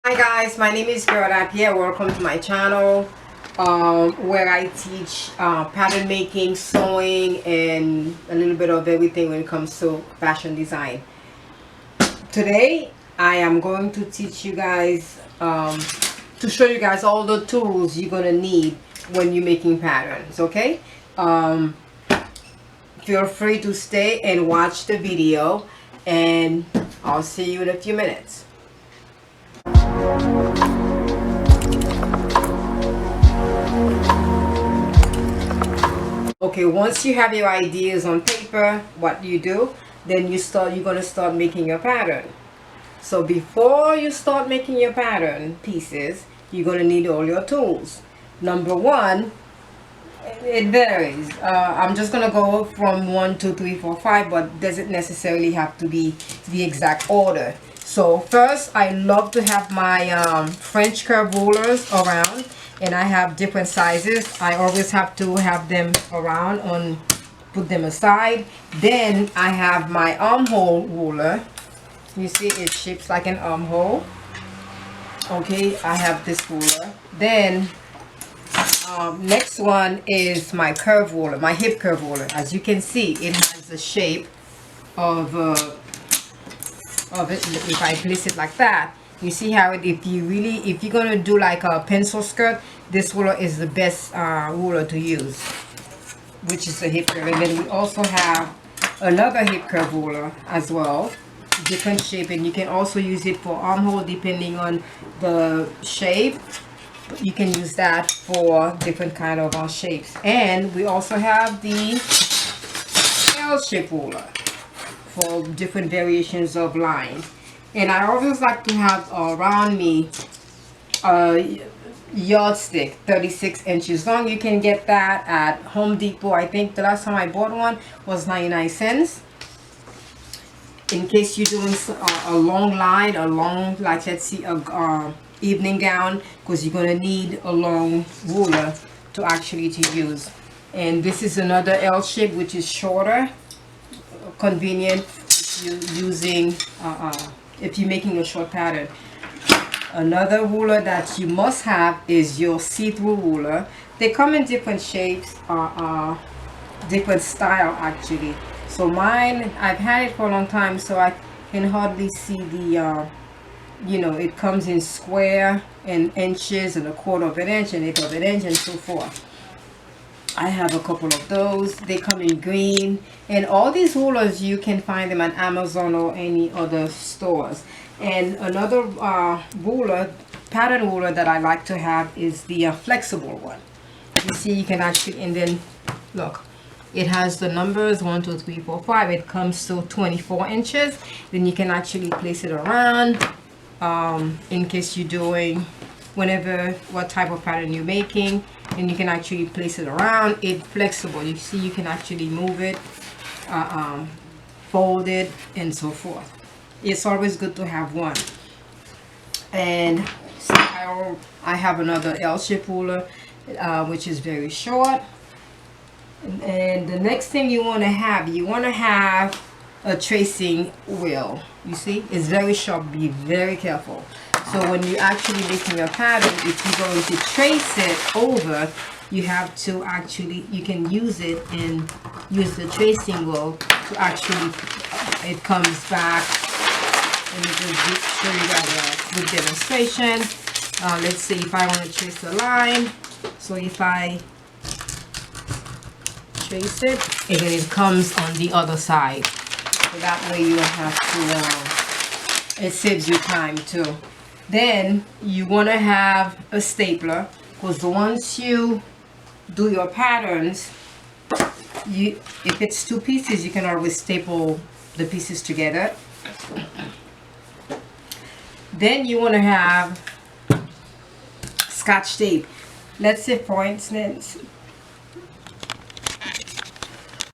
Hi guys, my name is Guerda. Pierre, welcome to my channel where I teach pattern making, sewing, and a little bit of everything when it comes to fashion design. Today I am going to teach you guys to show you guys all the tools you're gonna need when you're making patterns. Okay, feel free to stay and watch the video, and I'll see you in a few minutes. Okay, once you have your ideas on paper, what you do, then you're gonna start making your pattern. So before you start making your pattern pieces, you're gonna need all your tools. Number one, it varies. I'm just gonna go from 1, 2, 3, 4, 5, but doesn't necessarily have to be the exact order. So first, I love to have my French curve rulers around, and I have different sizes. I always have to have them around on, put them aside. Then I have my armhole ruler. You see, it shapes like an armhole. Okay, I have this ruler. Then next one is my curve ruler, my hip curve ruler. As you can see, it has the shape of it. If I place it like that, you see how it, if you're gonna do like a pencil skirt, this ruler is the best ruler to use, which is the hip curve. And then we also have another hip curve ruler as well, different shape, and you can also use it for armhole depending on the shape. You can use that for different kind of shapes. And we also have the L-shape ruler for different variations of lines. And I always like to have around me a yardstick 36 inches long. You can get that at Home Depot. I think the last time I bought one was 99 cents. In case you're doing a long line, like let's see, a evening gown, because you're gonna need a long ruler to actually use. And this is another L shape, which is shorter, convenient if you're using if you're making a short pattern. Another ruler that you must have is your see-through ruler. They come in different shapes, different style actually. So mine, I've had it for a long time, so I can hardly see the you know, it comes in square and inches and 1/4 of an inch and 1/8 of an inch and so forth. I have a couple of those. They come in green, and all these rulers you can find them on Amazon or any other stores. And another ruler, pattern ruler that I like to have is the flexible one. You see, you can actually, and then look, it has the numbers 1, 2, 3, 4, 5. It comes to 24 inches. Then you can actually place it around in case you're doing what type of pattern you're making, and you can actually place it around. It's flexible. You see, you can actually move it, fold it, and so forth. It's always good to have one. And see, I have another L-shaped ruler, which is very short. And the next thing you want to have a tracing wheel. You see, it's very sharp. Be very careful. So when you're actually making a pattern, if you're going to trace it over, you have to actually, you can use it and use the tracing wheel to actually, it comes back. Let me just show you guys a good demonstration. Let's say if I want to trace a line. So if I trace it, and then it comes on the other side. So that way you don't have to, it saves you time too. Then you want to have a stapler, because once you do your patterns, if it's 2 pieces, you can always staple the pieces together. Then you want to have Scotch tape. Let's say, for instance,